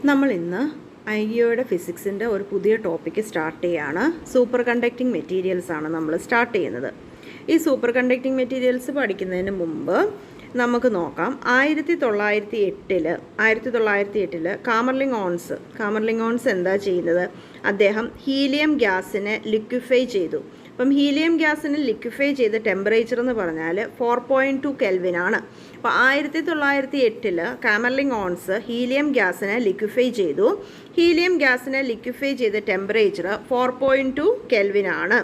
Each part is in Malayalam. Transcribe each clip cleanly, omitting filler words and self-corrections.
നമ്മൾ ഇന്ന് ഐഒയുടെ ഫിസിക്സിൻ്റെ ഒരു പുതിയ ടോപ്പിക്ക് സ്റ്റാർട്ട് ചെയ്യുകയാണ്. സൂപ്പർ കണ്ടക്റ്റിംഗ് മെറ്റീരിയൽസ് ആണ് നമ്മൾ സ്റ്റാർട്ട് ചെയ്യുന്നത്. ഈ സൂപ്പർ കണ്ടക്റ്റിംഗ് മെറ്റീരിയൽസ് പഠിക്കുന്നതിന് മുമ്പ് നമുക്ക് നോക്കാം. 1908 കാമർലിംഗ് ഓൺസ് എന്താ ചെയ്യുന്നത്? അദ്ദേഹം ഹീലിയം ഗ്യാസിനെ ലിക്വിഫൈ ചെയ്തു. അപ്പം ഹീലിയം ഗ്യാസിന് ലിക്വിഫൈ ചെയ്ത ടെമ്പറേച്ചർ എന്ന് പറഞ്ഞാൽ 4.2 കെൽവിനാണ്. അപ്പോൾ 1908 കാമർലിംഗ് ഓൺസ് ഹീലിയം ഗ്യാസിനെ ലിക്വിഫൈ ചെയ്തു. ഹീലിയം ഗ്യാസിനെ ലിക്വിഫൈ ചെയ്ത ടെമ്പറേച്ചർ 4.2 കെൽവിനാണ്.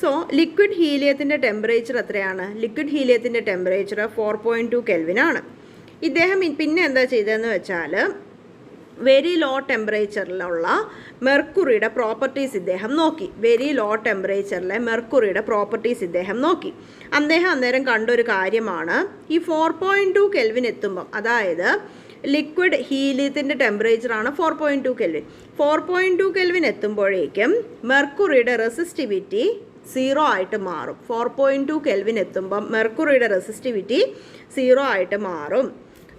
സോ ലിക്വിഡ് ഹീലിയത്തിൻ്റെ ടെമ്പറേച്ചർ എത്രയാണ്? ലിക്വിഡ് ഹീലിയത്തിൻ്റെ ടെമ്പറേച്ചർ 4.2 കെൽവിനാണ്. ഇദ്ദേഹം പിന്നെ എന്താ ചെയ്തതെന്ന് വെച്ചാൽ വെരി ലോ ടെമ്പറേച്ചറിലുള്ള മെർക്കുറിയുടെ പ്രോപ്പർട്ടീസ് ഇദ്ദേഹം നോക്കി. വെരി ലോ ടെമ്പറേച്ചറിലെ മെർക്കുറിയുടെ പ്രോപ്പർട്ടീസ് ഇദ്ദേഹം നോക്കി. അന്നേരം കണ്ടൊരു കാര്യമാണ്, ഈ 4.2 കെൽവിൻ എത്തുമ്പം, അതായത് ലിക്വിഡ് ഹീലിയത്തിൻ്റെ ടെമ്പറേച്ചറാണ് 4.2 കെൽവിൻ. 4.2 കെൽവിൻ എത്തുമ്പോഴേക്കും മെർക്കുറിയുടെ റെസിസ്റ്റിവിറ്റി 0 ആയിട്ട് മാറും. 4.2 കെൽവിൻ എത്തുമ്പം മെർക്കുറിയുടെ റെസിസ്റ്റിവിറ്റി 0 ആയിട്ട് മാറും.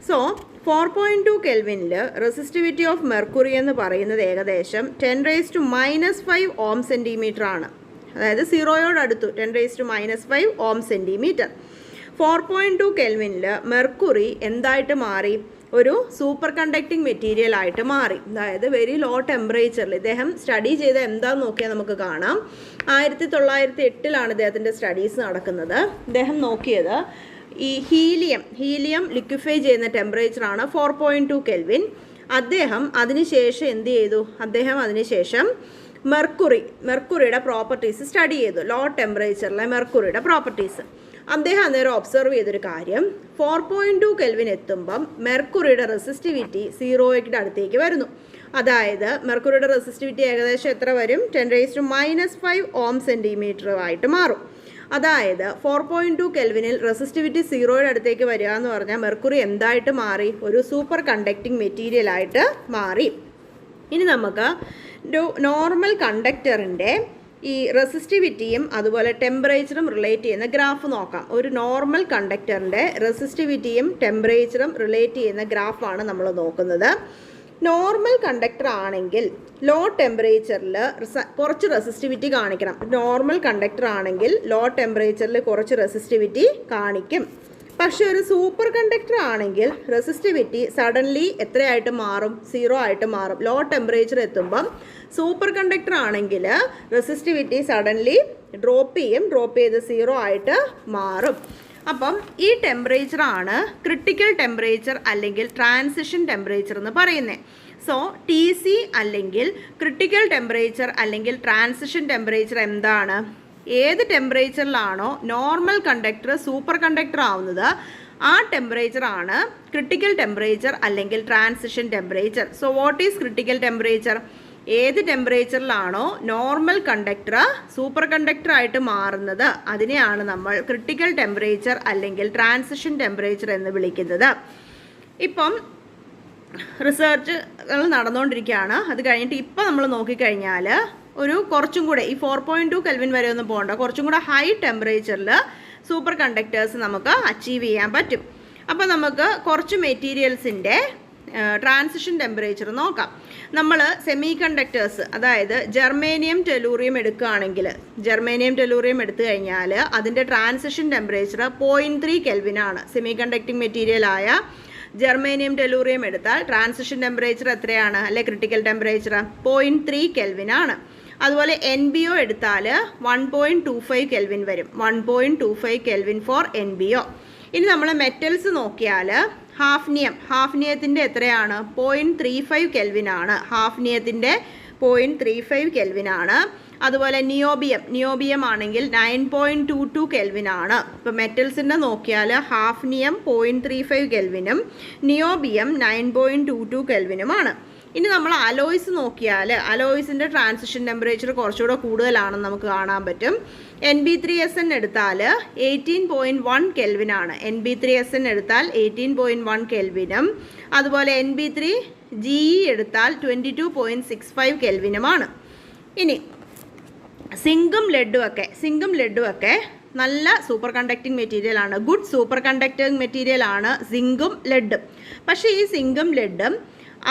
സോ 4.2 കെൽവിനിൽ റെസിസ്റ്റിവിറ്റി ഓഫ് മെർക്കുറി എന്ന് പറയുന്നത് ഏകദേശം 10⁻⁻5 ഓം സെൻറ്റിമീറ്റർ ആണ്. അതായത് 0യോടടുത്തു 10⁻⁻5 ഓം സെൻറ്റിമീറ്റർ. 4.2 കെൽവിനിൽ മെർക്കുറി എന്തായിട്ട് മാറി? ഒരു സൂപ്പർ കണ്ടക്റ്റിംഗ് മെറ്റീരിയൽ ആയിട്ട് മാറി. അതായത് വെരി ലോ ടെമ്പറേച്ചറിൽ ഇദ്ദേഹം സ്റ്റഡി ചെയ്ത് എന്താണെന്ന് നോക്കിയാൽ നമുക്ക് കാണാം. 1908 ഇദ്ദേഹത്തിൻ്റെ സ്റ്റഡീസ് നടക്കുന്നത്. ഇദ്ദേഹം നോക്കിയത് ഈ ഹീലിയം ലിക്വിഫൈ ചെയ്യുന്ന ടെമ്പറേച്ചറാണ് 4.2 കെൽവിൻ. അദ്ദേഹം അതിനുശേഷം എന്ത് ചെയ്തു? അതിനുശേഷം മെർക്കുറിയുടെ പ്രോപ്പർട്ടീസ് സ്റ്റഡി ചെയ്തു. ലോ ടെമ്പറേച്ചറിലെ മെർക്കുറിയുടെ പ്രോപ്പർട്ടീസ് അന്നേരം ഒബ്സർവ് ചെയ്തൊരു കാര്യം, 4.2 കെൽവിൻ എത്തുമ്പം മെർക്കുറിയുടെ റെസിസ്റ്റിവിറ്റി 0യുടെ അടുത്തേക്ക് വരുന്നു. അതായത് മെർക്കുറിയുടെ റെസിസ്റ്റിവിറ്റി ഏകദേശം എത്ര വരും? 10⁻⁻5 ഓം സെൻറ്റിമീറ്റർ ആയിട്ട് മാറും. അതായത് 4.2 കെൽവിനിൽ റെസിസ്റ്റിവിറ്റി 0യുടെ അടുത്തേക്ക് വരിക എന്ന് പറഞ്ഞാൽ മെർക്കുറി എന്തായിട്ട് മാറി? ഒരു സൂപ്പർ കണ്ടക്റ്റിംഗ് മെറ്റീരിയൽ ആയിട്ട് മാറി. ഇനി നമുക്ക് നോർമൽ കണ്ടക്ടറിൻ്റെ ഈ റെസിസ്റ്റിവിറ്റിയും അതുപോലെ ടെമ്പറേച്ചറും റിലേറ്റ് ചെയ്യുന്ന ഗ്രാഫ് നോക്കാം. ഒരു നോർമൽ കണ്ടക്ടറിൻ്റെ റെസിസ്റ്റിവിറ്റിയും ടെമ്പറേച്ചറും റിലേറ്റ് ചെയ്യുന്ന ഗ്രാഫാണ് നമ്മൾ നോക്കുന്നത്. നോർമൽ കണ്ടക്ടർ ആണെങ്കിൽ ലോ ടെമ്പറേച്ചറിൽ കുറച്ച് റെസിസ്റ്റിവിറ്റി കാണിക്കണം. നോർമൽ കണ്ടക്ടർ ആണെങ്കിൽ ലോ ടെമ്പറേച്ചറിൽ കുറച്ച് റെസിസ്റ്റിവിറ്റി കാണിക്കും. പക്ഷെ ഒരു സൂപ്പർ കണ്ടക്ടർ ആണെങ്കിൽ റെസിസ്റ്റിവിറ്റി സഡൻലി എത്രയായിട്ട് മാറും? 0 ആയിട്ട് മാറും. ലോ ടെമ്പറേച്ചർ എത്തുമ്പം സൂപ്പർ കണ്ടക്ടർ ആണെങ്കിൽ റെസിസ്റ്റിവിറ്റി സഡൻലി ഡ്രോപ്പ് ചെയ്ത് 0 ആയിട്ട് മാറും. അപ്പം ഈ ടെമ്പറേച്ചറാണ് ക്രിട്ടിക്കൽ ടെമ്പറേച്ചർ അല്ലെങ്കിൽ ട്രാൻസിഷൻ ടെമ്പറേച്ചർ എന്ന് പറയുന്നത്. സോ TC അല്ലെങ്കിൽ ക്രിട്ടിക്കൽ ടെമ്പറേച്ചർ അല്ലെങ്കിൽ ട്രാൻസിഷൻ ടെമ്പറേച്ചർ എന്താണ്? ഏത് ടെമ്പറേച്ചറിലാണോ നോർമൽ കണ്ടക്ടർ സൂപ്പർ കണ്ടക്ടർ ആവുന്നത് ആ ടെമ്പറേച്ചറാണ് ക്രിട്ടിക്കൽ ടെമ്പറേച്ചർ അല്ലെങ്കിൽ transition temperature. So what is critical temperature? ഏത് ടെമ്പറേച്ചറിലാണോ നോർമൽ കണ്ടക്ടർ സൂപ്പർ കണ്ടക്ടർ ആയിട്ട് മാറുന്നത് അതിനെയാണ് നമ്മൾ ക്രിട്ടിക്കൽ ടെമ്പറേച്ചർ അല്ലെങ്കിൽ ട്രാൻസിഷൻ ടെമ്പറേച്ചർ എന്ന് വിളിക്കുന്നത്. ഇപ്പം റിസർച്ചുകൾ നടന്നുകൊണ്ടിരിക്കുകയാണ്. അത് കഴിഞ്ഞിട്ട് ഇപ്പം നമ്മൾ നോക്കിക്കഴിഞ്ഞാൽ ഒരു കുറച്ചും കൂടെ ഈ 4.2 കെൽവിൻ വരെ ഒന്നും പോകണ്ട, കുറച്ചും കൂടെ ഹൈ ടെമ്പറേച്ചറിൽ സൂപ്പർ കണ്ടക്ടേഴ്സ് നമുക്ക് അച്ചീവ് ചെയ്യാൻ പറ്റും. അപ്പോൾ നമുക്ക് കുറച്ച് മെറ്റീരിയൽസിൻ്റെ ട്രാൻസിഷൻ ടെമ്പറേച്ചർ നോക്കാം. നമ്മൾ സെമി കണ്ടക്ടേഴ്സ്, അതായത് ജർമേനിയം ടെലൂറിയം എടുക്കുകയാണെങ്കിൽ എടുത്തു കഴിഞ്ഞാൽ അതിൻ്റെ ട്രാൻസിഷൻ ടെമ്പറേച്ചർ 0.3 കെൽവിനാണ്. സെമി കണ്ടക്ടിങ് മെറ്റീരിയലായ ജർമേനിയം ടെലൂറിയം എടുത്താൽ ട്രാൻസിഷൻ ടെമ്പറേച്ചർ എത്രയാണ്? അല്ലെ ക്രിട്ടിക്കൽ ടെമ്പറേച്ചർ 0.3 കെൽവിനാണ്. അതുപോലെ NBO എടുത്താൽ 1.25 കെൽവിൻ വരും. 1.25 കെൽവിൻ ഫോർ NBO. ഇനി നമ്മൾ മെറ്റൽസ് നോക്കിയാൽ ഹാഫ്നിയത്തിൻ്റെ എത്രയാണ്? 0.35 കെൽവിനാണ്. ഹാഫ്നിയത്തിൻ്റെ 0.35 കെൽവിനാണ്. അതുപോലെ നിയോബിയം ആണെങ്കിൽ 9.22 കെൽവിനാണ്. ഇപ്പോൾ മെറ്റൽസിൻ്റെ നോക്കിയാൽ ഹാഫ്നിയം 0.35 കെൽവിനും നിയോബിയം 9.22 കെൽവിനുമാണ്. ഇനി നമ്മൾ അലോയ്സ് നോക്കിയാൽ അലോയ്സിൻ്റെ ട്രാൻസിഷൻ ടെമ്പറേച്ചർ കുറച്ചുകൂടെ കൂടുതലാണെന്ന് നമുക്ക് കാണാൻ പറ്റും. NB3SN എടുത്താൽ 18.1 കെൽവിനാണ്. NB3SN എടുത്താൽ 18.1 കെൽവിനും അതുപോലെ NB3GE എടുത്താൽ 22.65 കെൽവിനുമാണ്. ഇനി സിങ്കും ലെഡും ഒക്കെ നല്ല സൂപ്പർ കണ്ടക്റ്റിംഗ് മെറ്റീരിയലാണ്. ഗുഡ് സൂപ്പർ കണ്ടക്റ്റിംഗ് മെറ്റീരിയലാണ് സിങ്കും ലെഡും. പക്ഷേ ഈ സിങ്കും ലെഡും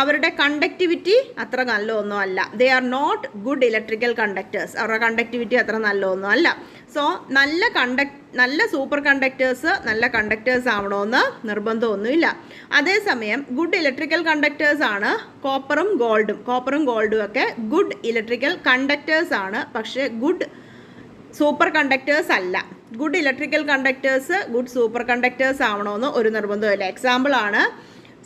അവരുടെ കണ്ടക്ടിവിറ്റി അത്ര നല്ലതൊന്നും അല്ല. They are not good electrical conductors. അവരുടെ കണ്ടക്ടിവിറ്റി അത്ര നല്ലതൊന്നും അല്ല. സോ നല്ല സൂപ്പർ കണ്ടക്ടേഴ്സ് നല്ല കണ്ടക്ടേഴ്സ് ആവണമെന്ന് നിർബന്ധമൊന്നുമില്ല. അതേസമയം ഗുഡ് ഇലക്ട്രിക്കൽ കണ്ടക്ടേഴ്സ് ആണ് കോപ്പറും ഗോൾഡും ഒക്കെ ഗുഡ് ഇലക്ട്രിക്കൽ കണ്ടക്ടേഴ്സ് ആണ്, പക്ഷേ ഗുഡ് സൂപ്പർ കണ്ടക്ടേഴ്സ് അല്ല. Good electrical conductors good superconductors ആവണമെന്ന് ഒരു നിർബന്ധമില്ല. എക്സാമ്പിളാണ്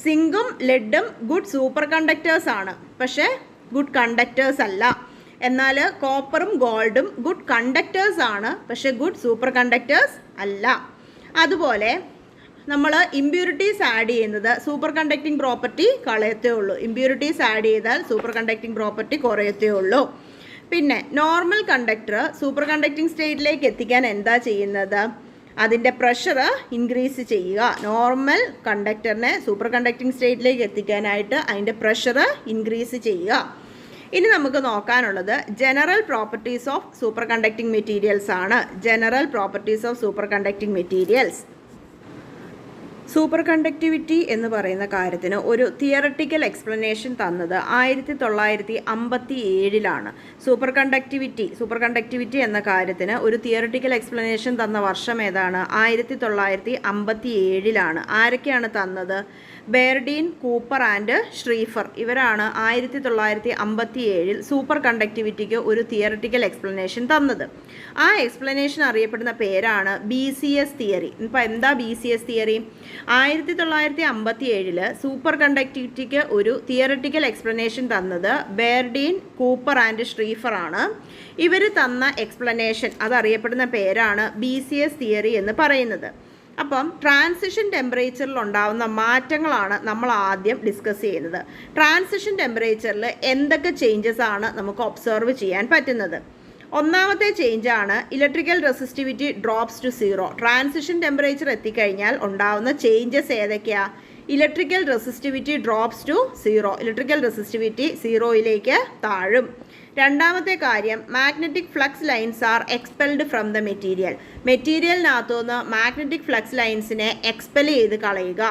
സിങ്കും ലെഡും ഗുഡ് സൂപ്പർ കണ്ടക്ടേഴ്സ് ആണ്, പക്ഷേ ഗുഡ് കണ്ടക്ടേഴ്സ് അല്ല. എന്നാൽ കോപ്പറും ഗോൾഡും ഗുഡ് കണ്ടക്ടേഴ്സ് ആണ്, പക്ഷേ ഗുഡ് സൂപ്പർ കണ്ടക്ടേഴ്സ് അല്ല. അതുപോലെ നമ്മൾ ഇമ്പ്യൂരിറ്റീസ് ആഡ് ചെയ്യുന്നത് സൂപ്പർ കണ്ടക്റ്റിംഗ് പ്രോപ്പർട്ടി കളയത്തേ ഉള്ളൂ. ഇമ്പ്യൂരിറ്റീസ് ആഡ് ചെയ്താൽ സൂപ്പർ കണ്ടക്റ്റിംഗ് പ്രോപ്പർട്ടി കുറയത്തേ ഉള്ളൂ. പിന്നെ നോർമൽ കണ്ടക്ടർ സൂപ്പർ കണ്ടക്റ്റിംഗ് സ്റ്റേറ്റിലേക്ക് എത്തിക്കാൻ എന്താ ചെയ്യുന്നത്? അതിൻ്റെ പ്രഷർ ഇൻക്രീസ് ചെയ്യുക. നോർമൽ കണ്ടക്ടറിനെ സൂപ്പർ കണ്ടക്റ്റിംഗ് സ്റ്റേറ്റിലേക്ക് എത്തിക്കാനായിട്ട് അതിൻ്റെ പ്രഷർ ഇൻക്രീസ് ചെയ്യുക. ഇനി നമുക്ക് നോക്കാനുള്ളത് general properties of superconducting materials ആണ്. General properties of superconducting materials. Superconductivity എന്ന് പറയുന്ന കാര്യത്തിന് ഒരു തിയറട്ടിക്കൽ എക്സ്പ്ലനേഷൻ തന്നത് 1957 സൂപ്പർ കണ്ടക്ടിവിറ്റി എന്ന കാര്യത്തിന് ഒരു തിയറട്ടിക്കൽ എക്സ്പ്ലനേഷൻ തന്ന വർഷം ഏതാണ്? 1957. ആരൊക്കെയാണ് തന്നത്? ബെയർഡീൻ, കൂപ്പർ ആൻഡ് ഷ്രീഫർ. ഇവരാണ് 1957 സൂപ്പർ കണ്ടക്ടിവിറ്റിക്ക് ഒരു തിയറട്ടിക്കൽ എക്സ്പ്ലനേഷൻ തന്നത്. ആ എക്സ്പ്ലനേഷൻ അറിയപ്പെടുന്ന പേരാണ് BCS തിയറി. ഇപ്പം എന്താ BCS തിയറി? 1957 സൂപ്പർ കണ്ടക്ടിവിറ്റിക്ക് ഒരു തിയറട്ടിക്കൽ എക്സ്പ്ലനേഷൻ തന്നത് ബെയർഡീൻ, കൂപ്പർ ആൻഡ് ഷ്രീഫർ ആണ്. ഇവർ തന്ന എക്സ്പ്ലനേഷൻ അതറിയപ്പെടുന്ന പേരാണ് BCS തിയറി എന്ന് പറയുന്നത്. അപ്പം ട്രാൻസിഷൻ ടെമ്പറേച്ചറിൽ ഉണ്ടാകുന്ന മാറ്റങ്ങളാണ് നമ്മൾ ആദ്യം ഡിസ്കസ് ചെയ്യുന്നത്. ട്രാൻസിഷൻ ടെമ്പറേച്ചറിൽ എന്തൊക്കെ ചേഞ്ചസ് ആണ് നമുക്ക് ഒബ്സർവ് ചെയ്യാൻ പറ്റുന്നത്? ഒന്നാമത്തെ ചേഞ്ചാണ് electrical resistivity drops to 0. Transition temperature എത്തിക്കഴിഞ്ഞാൽ ഉണ്ടാകുന്ന ചേഞ്ചസ് ഏതൊക്കെയാണ്? Electrical resistivity drops to 0. Electrical resistivity 0യിലേക്ക് താഴും. രണ്ടാമത്തെ കാര്യം magnetic flux lines are expelled from the material. മെറ്റീരിയലിനകത്തുനിന്ന് മാഗ്നറ്റിക് ഫ്ലക്സ് ലൈൻസിനെ എക്സ്പെൽ ചെയ്ത് കളയുക.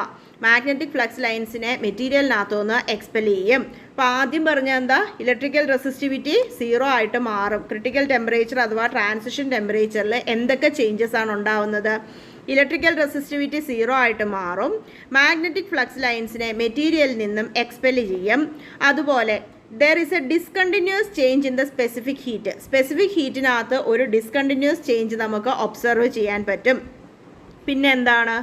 മാഗ്നറ്റിക് ഫ്ലക്സ് ലൈൻസിനെ മെറ്റീരിയലിനകത്തുനിന്ന് എക്സ്പെൽ ചെയ്യും. അപ്പോൾ ആദ്യം പറഞ്ഞ എന്താ? ഇലക്ട്രിക്കൽ റെസിസ്റ്റിവിറ്റി 0 ആയിട്ട് മാറും. ക്രിട്ടിക്കൽ ടെമ്പറേച്ചർ അഥവാ ട്രാൻസിഷൻ ടെമ്പറേച്ചറിൽ എന്തൊക്കെ ചേഞ്ചസ് ആണ് ഉണ്ടാവുന്നത്? ഇലക്ട്രിക്കൽ റെസിസ്റ്റിവിറ്റി 0 ആയിട്ട് മാറും. മാഗ്നറ്റിക് ഫ്ലക്സ് ലൈൻസിനെ മെറ്റീരിയലിൽ നിന്നും എക്സ്പെൽ ചെയ്യും. അതുപോലെ there is a discontinuous change in the specific heat. Specific ഹീറ്റിനകത്ത് ഒരു ഡിസ്കണ്ടിന്യൂസ് ചേഞ്ച് നമുക്ക് ഒബ്സർവ് ചെയ്യാൻ പറ്റും. പിന്നെ എന്താണ്?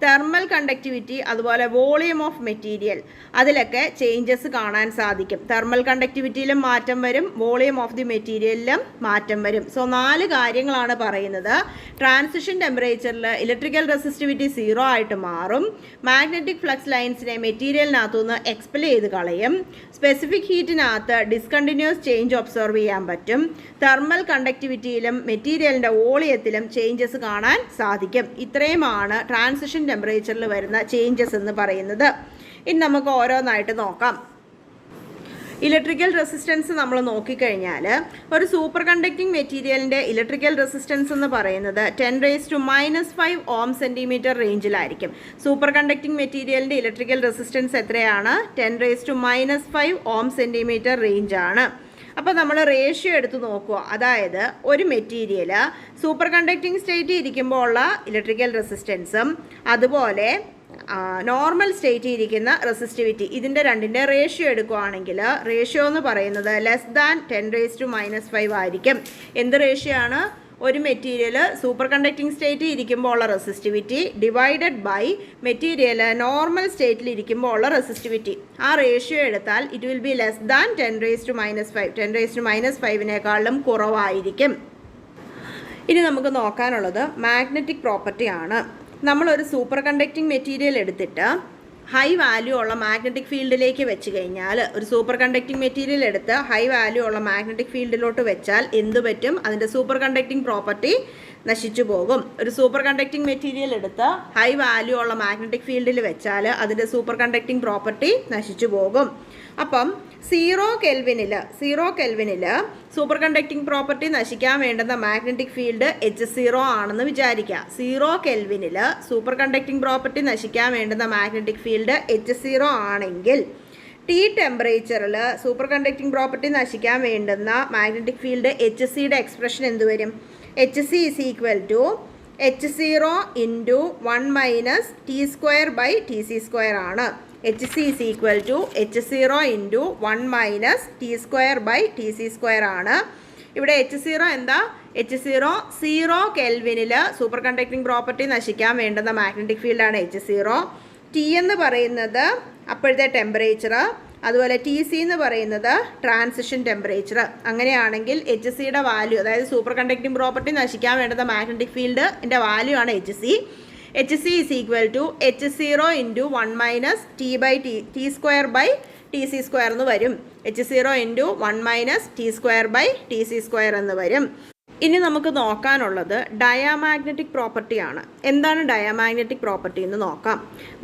തെർമൽ കണ്ടക്ടിവിറ്റി അതുപോലെ വോളിയം ഓഫ് മെറ്റീരിയൽ അതിലൊക്കെ ചേഞ്ചസ് കാണാൻ സാധിക്കും. തെർമൽ കണ്ടക്ടിവിറ്റിയിലും മാറ്റം വരും, വോളിയം ഓഫ് ദി മെറ്റീരിയലിലും മാറ്റം വരും. സോ 4 കാര്യങ്ങളാണ് പറയുന്നത്. ട്രാൻസിഷൻ ടെമ്പറേച്ചറിൽ ഇലക്ട്രിക്കൽ റെസിസ്റ്റിവിറ്റി 0 ആയിട്ട് മാറും. മാഗ്നറ്റിക് ഫ്ലക്സ് ലൈൻസിനെ മെറ്റീരിയലിനകത്തുനിന്ന് എക്സ്പെൽ ചെയ്ത് കളയും. സ്പെസിഫിക് ഹീറ്റിനകത്ത് ഡിസ്കണ്ടിന്യൂസ് ചേഞ്ച് ഒബ്സർവ് ചെയ്യാൻ പറ്റും. തെർമൽ കണ്ടക്ടിവിറ്റിയിലും മെറ്റീരിയലിൻ്റെ വോളിയത്തിലും ചേഞ്ചസ് കാണാൻ സാധിക്കും. ഇത്രയുമാണ് ട്രാൻസിഷൻ ടെമ്പറേച്ചറിൽ വരുന്ന ചേഞ്ചസ് എന്ന് പറയുന്നത്. ഇനി നമുക്ക് ഓരോന്നായിട്ട് നോക്കാം. ഇലക്ട്രിക്കൽ റെസിസ്റ്റൻസ് നമ്മൾ നോക്കിക്കഴിഞ്ഞാൽ ഒരു സൂപ്പർ കണ്ടക്റ്റിംഗ് മെറ്റീരിയലിൻ്റെ ഇലക്ട്രിക്കൽ റെസിസ്റ്റൻസ് എന്ന് പറയുന്നത് 10⁻⁵ ഓം സെൻറ്റിമീറ്റർ റേഞ്ചിലായിരിക്കും. സൂപ്പർ കണ്ടക്റ്റിംഗ് മെറ്റീരിയലിൻ്റെ ഇലക്ട്രിക്കൽ റെസിസ്റ്റൻസ് എത്രയാണ്? 10⁻⁵ ഓം സെൻറ്റിമീറ്റർ റേഞ്ചാണ്. അപ്പോൾ നമ്മൾ റേഷ്യോ എടുത്ത് നോക്കുക. അതായത് ഒരു മെറ്റീരിയൽ സൂപ്പർ കണ്ടക്റ്റിംഗ് സ്റ്റേറ്റിൽ ഇരിക്കുമ്പോൾ ഉള്ള ഇലക്ട്രിക്കൽ റെസിസ്റ്റൻസും അതുപോലെ നോർമൽ സ്റ്റേറ്റിൽ ഇരിക്കുന്ന റെസിസ്റ്റിവിറ്റി ഇതിൻ്റെ രണ്ടിൻ്റെ റേഷ്യോ എടുക്കുകയാണെങ്കിൽ റേഷ്യോ എന്ന് പറയുന്നത് <10⁻⁵ ആയിരിക്കും. എന്ത് റേഷ്യോ ആണ്? ഒരു മെറ്റീരിയൽ സൂപ്പർ കണ്ടക്റ്റിംഗ് സ്റ്റേറ്റിൽ ഇരിക്കുമ്പോൾ ഉള്ള resistivity divided by material normal സ്റ്റേറ്റിൽ ഇരിക്കുമ്പോൾ ഉള്ള റെസിസ്റ്റിവിറ്റി. ആ റേഷ്യോ എടുത്താൽ ഇറ്റ് വിൽ ബി <10⁻⁵. 10⁻⁵നേക്കാളും കുറവായിരിക്കും. ഇനി നമുക്ക് നോക്കാനുള്ളത് മാഗ്നറ്റിക് പ്രോപ്പർട്ടിയാണ്. നമ്മളൊരു സൂപ്പർ കണ്ടക്റ്റിംഗ് മെറ്റീരിയൽ എടുത്തിട്ട് ഹൈ വാല്യൂ ഉള്ള മാഗ്നറ്റിക് ഫീൽഡിലേക്ക് വെച്ച് കഴിഞ്ഞാൽ, ഒരു സൂപ്പർ കണ്ടക്റ്റിംഗ് മെറ്റീരിയൽ എടുത്ത് ഹൈ വാല്യൂ ഉള്ള മാഗ്നറ്റിക് ഫീൽഡിലോട്ട് വെച്ചാൽ എന്ത് പറ്റും? അതിൻ്റെ സൂപ്പർ കണ്ടക്റ്റിംഗ് പ്രോപ്പർട്ടി നശിച്ചു പോകും. ഒരു സൂപ്പർ കണ്ടക്റ്റിംഗ് മെറ്റീരിയൽ എടുത്ത് ഹൈ വാല്യൂ ഉള്ള മാഗ്നറ്റിക് ഫീൽഡിൽ വെച്ചാൽ അതിൻ്റെ സൂപ്പർ കണ്ടക്റ്റിംഗ് പ്രോപ്പർട്ടി നശിച്ചു പോകും. അപ്പം 0 കെൽവിനിൽ സൂപ്പർ കണ്ടക്റ്റിംഗ് പ്രോപ്പർട്ടി നശിക്കാൻ വേണ്ടുന്ന മാഗ്നറ്റിക് ഫീൽഡ് H0 ആണെന്ന് വിചാരിക്കുക. 0 കെൽവിനിൽ സൂപ്പർ കണ്ടക്റ്റിംഗ് പ്രോപ്പർട്ടി നശിക്കാൻ വേണ്ടുന്ന മാഗ്നറ്റിക് ഫീൽഡ് H0 ആണെങ്കിൽ ടി ടെമ്പറേച്ചറിൽ സൂപ്പർ കണ്ടക്റ്റിംഗ് പ്രോപ്പർട്ടി നശിക്കാൻ വേണ്ടുന്ന മാഗ്നറ്റിക് ഫീൽഡ് എച്ച് സിയുടെ എക്സ്പ്രഷൻ എന്ത് വരും? H C is equal to H0 into 1 minus T square by T C square ആണ്. H C is equal to H0 into 1 minus T square by T C square ആണ്. ഇവിടെ H0 എന്താ? H0 0 കെൽവിനിൽ സൂപ്പർ കണ്ടക്റ്റിംഗ് പ്രോപ്പർട്ടി നശിക്കാൻ വേണ്ടുന്ന മാഗ്നറ്റിക് ഫീൽഡാണ് H0. ടി എന്ന് പറയുന്നത് അപ്പോഴത്തെ ടെമ്പറേച്ചർ, അതുപോലെ ടി സി എന്ന് പറയുന്നത് ട്രാൻസിഷൻ ടെമ്പറേച്ചർ. അങ്ങനെയാണെങ്കിൽ എച്ച് സിയുടെ വാല്യൂ, അതായത് സൂപ്പർ കണ്ടക്റ്റിംഗ് പ്രോപ്പർട്ടി നശിക്കാൻ വേണ്ടുന്ന മാഗ്നറ്റിക് ഫീൽഡിൻ്റെ വാല്യൂ ആണ് H C. H C is equal to H0 into 1 minus T by T square by T C square എന്ന് വരും. H0 into 1 minus T square by T C square എന്ന് വരും. ഇനി നമുക്ക് നോക്കാനുള്ളത് ഡയാമാഗ്നറ്റിക് പ്രോപ്പർട്ടിയാണ്. എന്താണ് ഡയാമാഗ്നറ്റിക് പ്രോപ്പർട്ടി എന്ന് നോക്കാം.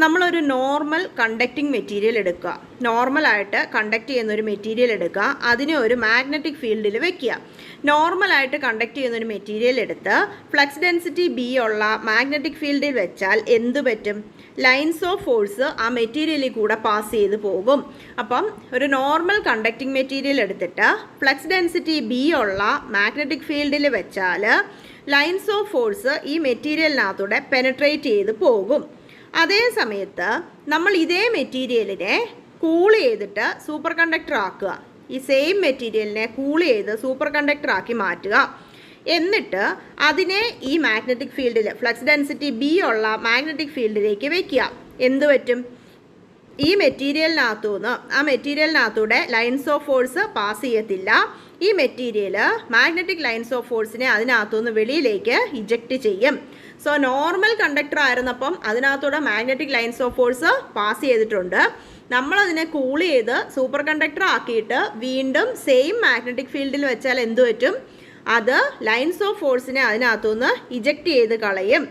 നമ്മളൊരു നോർമൽ കണ്ടക്റ്റിംഗ് മെറ്റീരിയൽ എടുക്കുക, നോർമലായിട്ട് കണ്ടക്ട് ചെയ്യുന്നൊരു മെറ്റീരിയൽ എടുക്കുക, അതിനെ ഒരു മാഗ്നറ്റിക് ഫീൽഡിൽ വെക്കുക. നോർമലായിട്ട് കണ്ടക്ട് ചെയ്യുന്നൊരു മെറ്റീരിയൽ എടുത്ത് ഫ്ലക്സ് ഡെൻസിറ്റി ബി ഉള്ള മാഗ്നറ്റിക് ഫീൽഡിൽ വെച്ചാൽ എന്ത് പറ്റും? ലൈൻസ് ഓഫ് ഫോഴ്സ് ആ മെറ്റീരിയലിൽ കൂടെ പാസ് ചെയ്ത് പോകും. അപ്പം ഒരു നോർമൽ കണ്ടക്റ്റിംഗ് മെറ്റീരിയൽ എടുത്തിട്ട് ഫ്ലക്സ് ഡെൻസിറ്റി ബി ഉള്ള മാഗ്നറ്റിക് ഫീൽഡിൽ വെച്ചാൽ ലൈൻസ് ഓഫ് ഫോഴ്സ് ഈ മെറ്റീരിയലിനകത്തൂടെ പെനട്രേറ്റ് ചെയ്ത് പോകും. അതേ സമയത്ത് നമ്മൾ ഇതേ മെറ്റീരിയലിനെ കൂൾ ചെയ്തിട്ട് സൂപ്പർ കണ്ടക്ടർ ആക്കുക. ഈ സെയിം മെറ്റീരിയലിനെ കൂൾ ചെയ്ത് സൂപ്പർ കണ്ടക്ടർ ആക്കി മാറ്റുക. എന്നിട്ട് അതിനെ ഈ മാഗ്നറ്റിക് ഫീൽഡിൽ ഫ്ലക്സ് ഡെൻസിറ്റി ബി ഉള്ള മാഗ്നറ്റിക് ഫീൽഡിലേക്ക് വയ്ക്കുക. എന്ത് പറ്റും? ഈ മെറ്റീരിയലിനകത്തുനിന്ന് ആ മെറ്റീരിയലിനകത്തൂടെ ലൈൻസ് ഓഫ് ഫോഴ്സ് പാസ് ചെയ്യത്തില്ല. ഈ മെറ്റീരിയൽ മാഗ്നറ്റിക് ലൈൻസ് ഓഫ് ഫോഴ്സിനെ അതിനകത്തുനിന്ന് വെളിയിലേക്ക് ഇജക്റ്റ് ചെയ്യും. സോ നോർമൽ കണ്ടക്ടർ ആയിരുന്നപ്പം അതിനകത്തൂടെ magnetic lines of force pass ചെയ്തിട്ടുണ്ട്. നമ്മളതിനെ കൂൾ ചെയ്ത് സൂപ്പർ കണ്ടക്ടർ ആക്കിയിട്ട് വീണ്ടും സെയിം മാഗ്നറ്റിക് ഫീൽഡിൽ വെച്ചാൽ എന്ത് പറ്റും? അത് ലൈൻസ് ഓഫ് ഫോഴ്സിനെ അതിനകത്തുനിന്ന് ഇജക്റ്റ് ചെയ്ത് കളയും.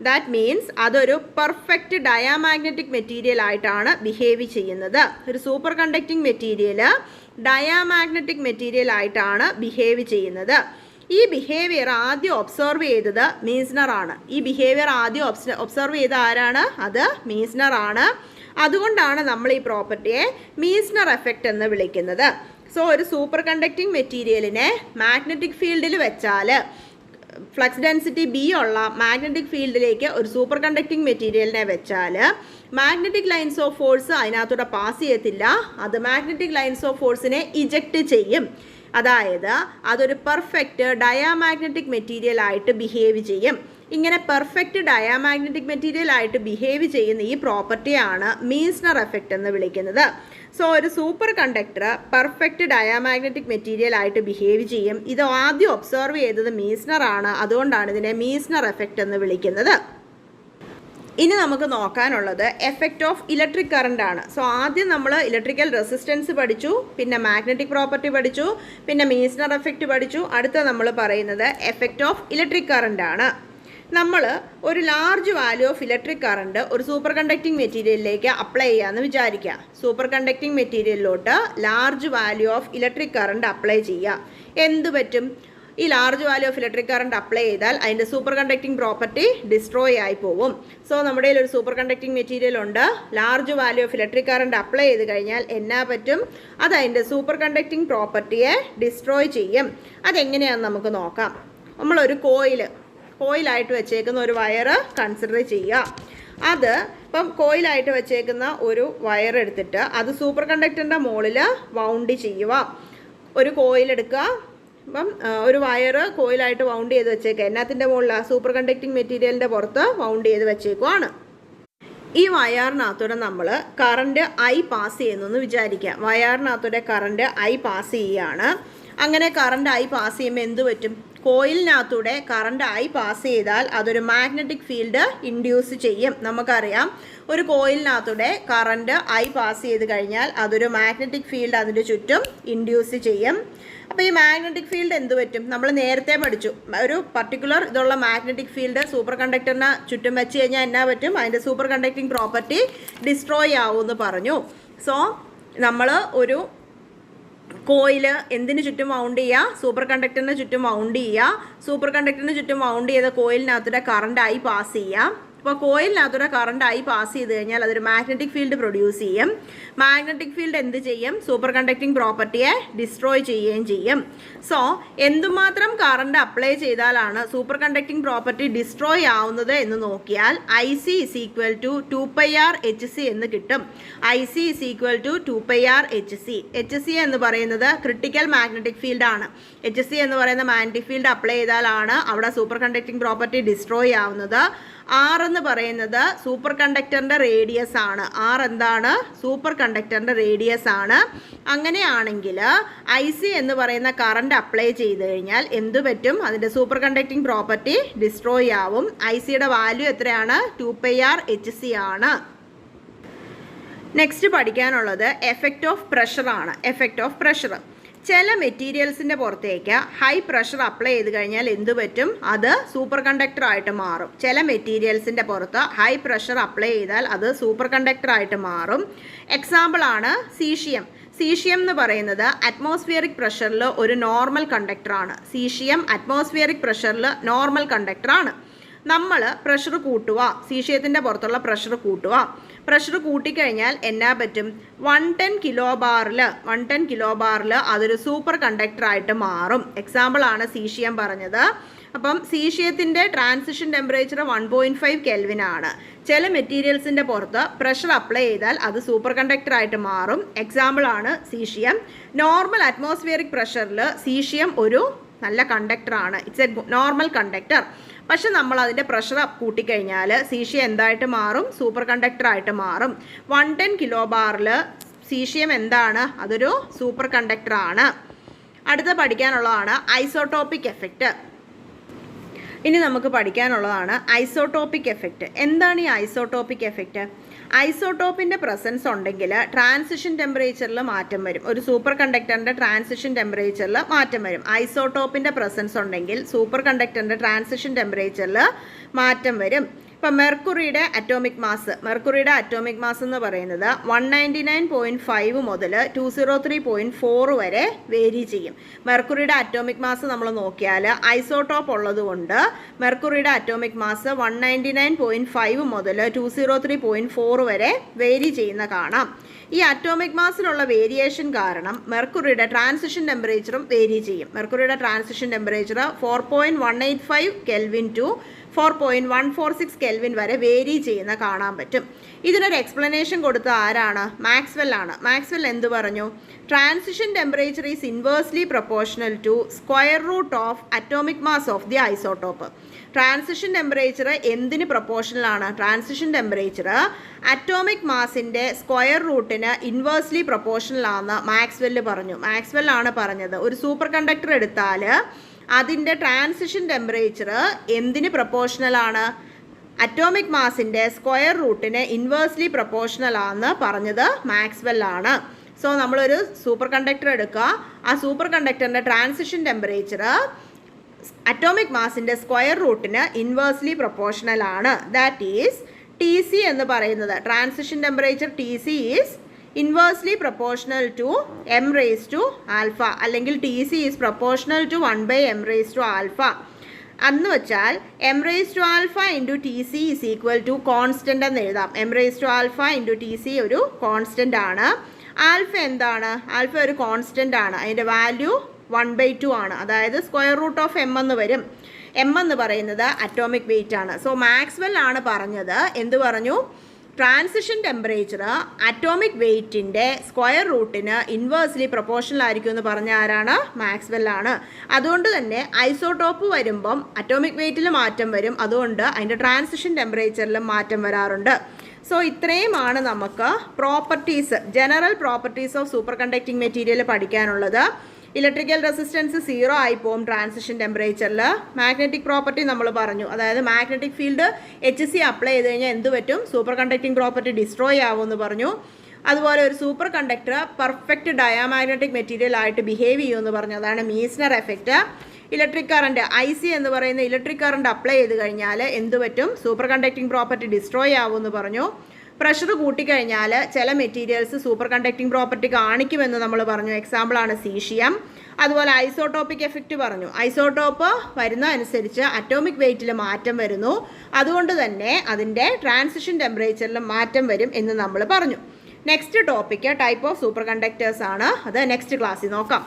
ദാറ്റ് മീൻസ് അതൊരു പെർഫെക്റ്റ് ഡയാമാഗ്നറ്റിക് മെറ്റീരിയൽ ആയിട്ടാണ് ബിഹേവ് ചെയ്യുന്നത്. ഒരു super conducting material diamagnetic material ആയിട്ടാണ് ബിഹേവ് ചെയ്യുന്നത്. ഈ ബിഹേവിയർ ആദ്യം ഒബ്സർവ് ചെയ്തത് മീസ്നർ ആണ്. ഈ ബിഹേവിയർ ആദ്യം ഒബ്സർവ് ചെയ്ത ആരാണ്? അത് മീസ്നർ ആണ്. അതുകൊണ്ടാണ് നമ്മൾ ഈ പ്രോപ്പർട്ടിയെ മീസ്നർ എഫക്റ്റ് എന്ന് വിളിക്കുന്നത്. സോ ഒരു സൂപ്പർ കണ്ടക്റ്റിംഗ് മെറ്റീരിയലിനെ മാഗ്നറ്റിക് ഫീൽഡിൽ വെച്ചാൽ ഫ്ലക്സ് ഡെൻസിറ്റി ബി ഉള്ള മാഗ്നറ്റിക് ഫീൽഡിലേക്ക് ഒരു സൂപ്പർ കണ്ടക്റ്റിംഗ് മെറ്റീരിയലിനെ വെച്ചാൽ മാഗ്നറ്റിക് ലൈൻസ് ഓഫ് ഫോഴ്സ് അതിനകത്തൂടെ പാസ് ചെയ്യത്തില്ല. അത് മാഗ്നറ്റിക് ലൈൻസ് ഓഫ് ഫോഴ്സിനെ ഇജക്റ്റ് ചെയ്യും. അതായത് അതൊരു പെർഫെക്റ്റ് ഡയാമാഗ്നറ്റിക് മെറ്റീരിയൽ ആയിട്ട് ബിഹേവ് ചെയ്യും. ഇങ്ങനെ പെർഫെക്റ്റ് ഡയാമാഗ്നറ്റിക് മെറ്റീരിയൽ ആയിട്ട് ബിഹേവ് ചെയ്യുന്ന ഈ പ്രോപ്പർട്ടിയാണ് മീസ്നർ എഫക്റ്റ് എന്ന് വിളിക്കുന്നത്. സോ ഒരു superconductor perfect diamagnetic material ആയിട്ട് ബിഹേവ് ചെയ്യും. ഇത് ആദ്യം ഒബ്സർവ് ചെയ്തത് മീസ്നർ ആണ്. അതുകൊണ്ടാണ് ഇതിനെ മീസ്നർ എഫക്റ്റ് എന്ന് വിളിക്കുന്നത്. ഇനി നമുക്ക് നോക്കാനുള്ളത് എഫക്റ്റ് ഓഫ് ഇലക്ട്രിക് കറണ്ട് ആണ്. സോ ആദ്യം നമ്മൾ ഇലക്ട്രിക്കൽ റെസിസ്റ്റൻസ് പഠിച്ചു, പിന്നെ മാഗ്നറ്റിക് പ്രോപ്പർട്ടി പഠിച്ചു, പിന്നെ മീസ്നർ എഫക്റ്റ് പഠിച്ചു. അടുത്ത നമ്മൾ പറയുന്നത് എഫക്റ്റ് ഓഫ് ഇലക്ട്രിക് കറണ്ട് ആണ്. നമ്മൾ ഒരു large value of electric current ഒരു സൂപ്പർ കണ്ടക്റ്റിംഗ് മെറ്റീരിയലിലേക്ക് അപ്ലൈ ചെയ്യാമെന്ന് വിചാരിക്കുക. സൂപ്പർ കണ്ടക്റ്റിംഗ് മെറ്റീരിയലിലോട്ട് large value of electric current apply ചെയ്യുക. എന്ത് പറ്റും? ഈ large value of electric current apply ചെയ്താൽ അതിൻ്റെ സൂപ്പർ കണ്ടക്റ്റിംഗ് പ്രോപ്പർട്ടി ഡിസ്ട്രോയ് ആയി പോകും. സോ നമ്മുടെ ഒരു സൂപ്പർ കണ്ടക്റ്റിംഗ് മെറ്റീരിയൽ ഉണ്ട്. Large value of electric current apply ചെയ്ത് കഴിഞ്ഞാൽ എന്നാ പറ്റും? അത് അതിൻ്റെ സൂപ്പർ കണ്ടക്റ്റിംഗ് പ്രോപ്പർട്ടിയെ ഡിസ്ട്രോയ് ചെയ്യും. അതെങ്ങനെയാണെന്ന് നമുക്ക് നോക്കാം. നമ്മളൊരു കോയിലായിട്ട് വെച്ചേക്കുന്ന ഒരു വയറ് കൺസിഡർ ചെയ്യുക. അത് ഇപ്പം കോയിലായിട്ട് വെച്ചേക്കുന്ന ഒരു വയർ എടുത്തിട്ട് അത് സൂപ്പർ കണ്ടക്ടറിൻ്റെ മുകളിൽ വൗണ്ട് ചെയ്യുക. ഒരു കോയിലെടുക്കുക. അപ്പം ഒരു വയറ് കോയിലായിട്ട് വൗണ്ട് ചെയ്ത് വെച്ചേക്കുക. എന്നാത്തിൻ്റെ മുകളിലാണ്? സൂപ്പർ കണ്ടക്റ്റിംഗ് മെറ്റീരിയലിൻ്റെ പുറത്ത് വൗണ്ട് ചെയ്ത് വെച്ചേക്കുവാണ്. ഈ വയറിനകത്തൂടെ നമ്മൾ കറണ്ട് ഐ പാസ് ചെയ്യുന്നു വിചാരിക്കുക. വയറിനകത്തൂടെ കറണ്ട് ഐ പാസ് ചെയ്യുകയാണ്. അങ്ങനെ കറണ്ട് ഐ പാസ് ചെയ്യുമ്പോൾ എന്ത് പറ്റും? കോയിലിനകത്തൂടെ കറണ്ട് ഐ പാസ് ചെയ്താൽ അതൊരു മാഗ്നറ്റിക് ഫീൽഡ് ഇൻഡ്യൂസ് ചെയ്യും. നമുക്കറിയാം, ഒരു കോയിലിനകത്തൂടെ കറണ്ട് ഐ പാസ് ചെയ്ത് കഴിഞ്ഞാൽ അതൊരു മാഗ്നറ്റിക് ഫീൽഡ് അതിൻ്റെ ചുറ്റും ഇൻഡ്യൂസ് ചെയ്യും. അപ്പോൾ ഈ മാഗ്നറ്റിക് ഫീൽഡ് എന്ത് പറ്റും? നമ്മൾ നേരത്തെ പഠിച്ചു, ഒരു പർട്ടിക്കുലർ ഇതുള്ള മാഗ്നറ്റിക് ഫീൽഡ് സൂപ്പർ കണ്ടക്ടറിന് ചുറ്റും വെച്ച് കഴിഞ്ഞാൽ എന്നാ പറ്റും? അതിൻ്റെ സൂപ്പർ കണ്ടക്റ്റിംഗ് പ്രോപ്പർട്ടി ഡിസ്ട്രോയ് ആവുമെന്ന് പറഞ്ഞു. സോ നമ്മൾ ഒരു കോയില് എന്തിനു ചുറ്റും വൗണ്ട് ചെയ്യുക? സൂപ്പർ കണ്ടക്ടറിന് ചുറ്റും വൗണ്ട് ചെയ്യുക. സൂപ്പർ കണ്ടക്ടറിന് ചുറ്റും വൗണ്ട് ചെയ്ത കോയിലിനകത്തൂടെ കറണ്ട് ഐ പാസ് ചെയ്യുക. അപ്പോൾ കോയിലിനകത്തൂടെ കറണ്ടായി പാസ് ചെയ്ത് കഴിഞ്ഞാൽ അതൊരു മാഗ്നറ്റിക് ഫീൽഡ് പ്രൊഡ്യൂസ് ചെയ്യും. മാഗ്നറ്റിക് ഫീൽഡ് എന്ത് ചെയ്യും? സൂപ്പർ കണ്ടക്ടിങ് പ്രോപ്പർട്ടിയെ ഡിസ്ട്രോയ് ചെയ്യുകയും ചെയ്യും. സോ എന്തുമാത്രം കറണ്ട് അപ്ലൈ ചെയ്താലാണ് സൂപ്പർ കണ്ടക്ടിങ് പ്രോപ്പർട്ടി ഡിസ്ട്രോയ് ആവുന്നത് എന്ന് നോക്കിയാൽ IC = 2πr/hc എന്ന് കിട്ടും. IC = 2πr/hc. HC എന്ന് പറയുന്നത് ക്രിട്ടിക്കൽ മാഗ്നറ്റിക് ഫീൽഡ് ആണ്. HC എന്ന് പറയുന്ന മാഗ്നറ്റിക് ഫീൽഡ് അപ്ലൈ ചെയ്താലാണ് അവിടെ സൂപ്പർ കണ്ടക്ടിങ് പ്രോപ്പർട്ടി ഡിസ്ട്രോയ് ആവുന്നത്. R എന്ന് പറയുന്നത് സൂപ്പർ കണ്ടക്ടറിൻ്റെ റേഡിയസ് ആണ്. R എന്താണ്? സൂപ്പർ കണ്ടക്ടറിൻ്റെ റേഡിയസ് ആണ്. അങ്ങനെയാണെങ്കിൽ IC എന്ന് പറയുന്ന കറണ്ട് അപ്ലൈ ചെയ്ത് കഴിഞ്ഞാൽ എന്തു പറ്റും? അതിൻ്റെ സൂപ്പർ കണ്ടക്ടിങ് പ്രോപ്പർട്ടി ഡിസ്ട്രോയ് ആവും. ICയുടെ വാല്യൂ എത്രയാണ്? 2πr/hc ആണ്. നെക്സ്റ്റ് പഠിക്കാനുള്ളത് എഫക്റ്റ് ഓഫ് പ്രഷർ ആണ്. എഫക്റ്റ് ഓഫ് പ്രഷർ, ചില മെറ്റീരിയൽസിൻ്റെ പുറത്തേക്ക് ഹൈ പ്രഷർ അപ്ലൈ ചെയ്ത് കഴിഞ്ഞാൽ എന്തു പറ്റും? അത് സൂപ്പർ കണ്ടക്ടറായിട്ട് മാറും. ചില മെറ്റീരിയൽസിൻ്റെ പുറത്ത് ഹൈ പ്രഷർ അപ്ലൈ ചെയ്താൽ അത് സൂപ്പർ കണ്ടക്ടറായിട്ട് മാറും. എക്സാമ്പിളാണ് സീഷ്യം. സീഷ്യം എന്ന് പറയുന്നത് അറ്റ്മോസ്ഫിയറിക് പ്രഷറിൽ ഒരു നോർമൽ കണ്ടക്ടറാണ്. സീഷ്യം അറ്റ്മോസ്ഫിയറിക് പ്രഷറിൽ നോർമൽ കണ്ടക്ടറാണ്. നമ്മൾ പ്രഷർ കൂട്ടുക, സീഷ്യത്തിൻ്റെ പുറത്തുള്ള പ്രഷർ കൂട്ടുക. പ്രഷർ കൂട്ടിക്കഴിഞ്ഞാൽ എന്നാ പറ്റും? 110 കിലോ ബാറിൽ അതൊരു സൂപ്പർ കണ്ടക്ടറായിട്ട് മാറും. എക്സാമ്പിളാണ് സീഷ്യം പറഞ്ഞത്. അപ്പം സീഷ്യത്തിൻ്റെ ട്രാൻസിഷൻ ടെമ്പറേച്ചർ 1.5 കെൽവിൻ ആണ്. ചില മെറ്റീരിയൽസിൻ്റെ പുറത്ത് പ്രഷർ അപ്ലൈ ചെയ്താൽ അത് സൂപ്പർ കണ്ടക്ടറായിട്ട് മാറും. എക്സാമ്പിളാണ് സീഷ്യം. നോർമൽ അറ്റ്മോസ്ഫിയറിക് പ്രഷറിൽ സീഷ്യം ഒരു നല്ല കണ്ടക്ടറാണ്. It's a normal conductor. പക്ഷെ നമ്മൾ അതിൻ്റെ പ്രഷർ കൂട്ടിക്കഴിഞ്ഞാൽ സീഷ്യം എന്തായിട്ട് മാറും? സൂപ്പർ കണ്ടക്ടറായിട്ട് മാറും. 110 കിലോ ബാറിൽ സീഷ്യം എന്താണ്? അതൊരു സൂപ്പർ കണ്ടക്ടറാണ്. അടുത്ത പഠിക്കാനുള്ളതാണ് ഐസോട്ടോപ്പിക് എഫക്റ്റ്. ഇനി നമുക്ക് പഠിക്കാനുള്ളതാണ് ഐസോട്ടോപ്പിക് എഫക്റ്റ്. എന്താണ് ഈ ഐസോട്ടോപ്പിക് എഫക്റ്റ്? ഐസോട്ടോപ്പിൻ്റെ പ്രസൻസ് ഉണ്ടെങ്കിൽ ട്രാൻസിഷൻ ടെമ്പറേച്ചറിൽ മാറ്റം വരും. ഒരു സൂപ്പർ കണ്ടക്ടറിൻ്റെ ട്രാൻസിഷൻ ടെമ്പറേച്ചറിൽ മാറ്റം വരും. ഐസോട്ടോപ്പിൻ്റെ പ്രസൻസ് ഉണ്ടെങ്കിൽ സൂപ്പർ കണ്ടക്ടറിൻ്റെ ട്രാൻസിഷൻ ടെമ്പറേച്ചറിൽ മാറ്റം വരും. ഇപ്പം മെർക്കുറിയുടെ അറ്റോമിക് മാസ് എന്ന് പറയുന്നത് 199.5 മുതൽ 203.4 വരെ വേരി ചെയ്യും. മെർക്കുറിയുടെ അറ്റോമിക് മാസ് നമ്മൾ നോക്കിയാൽ ഐസോട്ടോപ്പ് ഉള്ളതുകൊണ്ട് മെർക്കുറിയുടെ അറ്റോമിക് മാസ് 199.5 മുതൽ 203.4 വരെ വേരി ചെയ്യുന്ന കാണാം. ഈ അറ്റോമിക് മാസിലുള്ള വേരിയേഷൻ കാരണം മെർക്കുറിയുടെ ട്രാൻസിഷൻ ടെമ്പറേച്ചറും വേരി ചെയ്യും. മെർക്കുറിയുടെ transition temperature 4.185 kelvin to 4.146 kelvin വരെ വേരി ചെയ്യുന്ന കാണാൻ പറ്റും. ഇതിനൊരു എക്സ്പ്ലനേഷൻ കൊടുത്ത ആരാണ്? മാക്സ്വെൽ ആണ്. മാക്സ്വെൽ എന്ത് പറഞ്ഞു? Transition temperature is inversely proportional to square root of atomic mass of the isotope. Transition temperature എന്തിന് പ്രൊപ്പോർഷണലാണ്? ട്രാൻസിഷൻ ടെമ്പറേച്ചർ അറ്റോമിക് മാസിൻ്റെ സ്ക്വയർ റൂട്ടിന് ഇൻവേഴ്സ്ലി പ്രൊപ്പോർഷണൽ ആണെന്ന് മാക്സ്വെൽ പറഞ്ഞു. മാക്സ്വെൽ ആണ് പറഞ്ഞത്. ഒരു സൂപ്പർ കണ്ടക്ടർ എടുത്താൽ അതിൻ്റെ ട്രാൻസിഷൻ ടെമ്പറേച്ചർ എന്തിന് പ്രൊപ്പോർഷണൽ ആണ്? അറ്റോമിക് മാസിൻ്റെ സ്ക്വയർ റൂട്ടിന് ഇൻവേഴ്സ്ലി പ്രൊപ്പോർഷണൽ ആണെന്ന് പറഞ്ഞത് മാക്സ്വെൽ ആണ്. സോ നമ്മളൊരു സൂപ്പർ കണ്ടക്ടർ എടുക്കുക. ആ സൂപ്പർ കണ്ടക്ടറിൻ്റെ ട്രാൻസിഷൻ ടെമ്പറേച്ചർ അറ്റോമിക് മാസിൻ്റെ സ്ക്വയർ റൂട്ടിന് ഇൻവേഴ്സ്ലി പ്രൊപ്പോർഷണൽ ആണ്. ദാറ്റ് ഈസ് TC എന്ന് പറയുന്നത്, transition temperature TC is inversely proportional to m⁻⁴ അല്ലെങ്കിൽ TC is proportional to 1/m⁻⁴. അന്ന് വെച്ചാൽ m⁻⁴ into TC is equal to constant എന്ന് എഴുതാം. m⁻⁴ ഇൻറ്റു TC ഒരു കോൺസ്റ്റൻ്റ് ആണ്. ആൽഫ എന്താണ്? ആൽഫ ഒരു കോൺസ്റ്റൻ്റ് ആണ്. അതിൻ്റെ വാല്യൂ 1/2 ആണ്. അതായത് സ്ക്വയർ റൂട്ട് ഓഫ് m എന്ന് വരും. m എന്ന് പറയുന്നത് അറ്റോമിക് വെയിറ്റ് ആണ്. സോ മാക്സ്വെൽ ആണ് പറഞ്ഞത്. എന്ത് പറഞ്ഞു? ട്രാൻസിഷൻ ടെമ്പറേച്ചർ അറ്റോമിക് വെയ്റ്റിൻ്റെ സ്ക്വയർ റൂട്ടിന് ഇൻവേഴ്സ്ലി പ്രൊപ്പോർഷണൽ ആയിരിക്കും എന്ന് പറഞ്ഞ ആരാണ്? മാക്സ്വെൽ ആണ്. അതുകൊണ്ട് തന്നെ ഐസോട്ടോപ്പ് വരുമ്പം അറ്റോമിക് വെയ്റ്റിൽ മാറ്റം വരും. അതുകൊണ്ട് അതിൻ്റെ ട്രാൻസിഷൻ ടെമ്പറേച്ചറിലും മാറ്റം വരാറുണ്ട്. സോ ഇത്രയുമാണ് നമുക്ക് properties, general properties of super conducting material പഠിക്കാനുള്ളത്. ഇലക്ട്രിക്കൽ റെസിസ്റ്റൻസ് 0 ആയി പോകും ട്രാൻസിഷൻ ടെമ്പറേച്ചറിൽ. മാഗ്നറ്റിക് പ്രോപ്പർട്ടി നമ്മൾ പറഞ്ഞു, അതായത് മാഗ്നറ്റിക് ഫീൽഡ് HC അപ്ലൈ ചെയ്ത് കഴിഞ്ഞാൽ എന്ത് പറ്റും? സൂപ്പർ കണ്ടക്റ്റിംഗ് പ്രോപ്പർട്ടി ഡിസ്ട്രോയ് ആവുമെന്ന് പറഞ്ഞു. അതുപോലെ ഒരു superconductor perfect diamagnetic material ആയിട്ട് ബിഹേവ് ചെയ്യുമെന്ന് പറഞ്ഞു. അതാണ് Meissner effect. Electric current IC എന്ന് പറയുന്ന ഇലക്ട്രിക് കറണ്ട് അപ്ലൈ ചെയ്ത് കഴിഞ്ഞാൽ എന്ത് പറ്റും? സൂപ്പർ കണ്ടക്റ്റിംഗ് പ്രോപ്പർട്ടി ഡിസ്ട്രോയ് ആവുമെന്ന് പറഞ്ഞു. പ്രഷർ കൂട്ടിക്കഴിഞ്ഞാൽ ചില മെറ്റീരിയൽസ് സൂപ്പർ കണ്ടക്റ്റിംഗ് പ്രോപ്പർട്ടി കാണിക്കുമെന്ന് നമ്മൾ പറഞ്ഞു. എക്സാമ്പിളാണ് സീഷ്യം. അതുപോലെ ഐസോട്ടോപ്പിക് എഫക്റ്റ് പറഞ്ഞു. ഐസോട്ടോപ്പ് വരുന്ന അനുസരിച്ച് അറ്റോമിക് വെയ്റ്റിൽ മാറ്റം വരുന്നു, അതുകൊണ്ട് തന്നെ അതിൻ്റെ ട്രാൻസിഷൻ ടെമ്പറേച്ചറിൽ മാറ്റം വരും എന്ന് നമ്മൾ പറഞ്ഞു. Next topic type of super conductors ആണ്. അത് നെക്സ്റ്റ് ക്ലാസ്സിൽ നോക്കാം.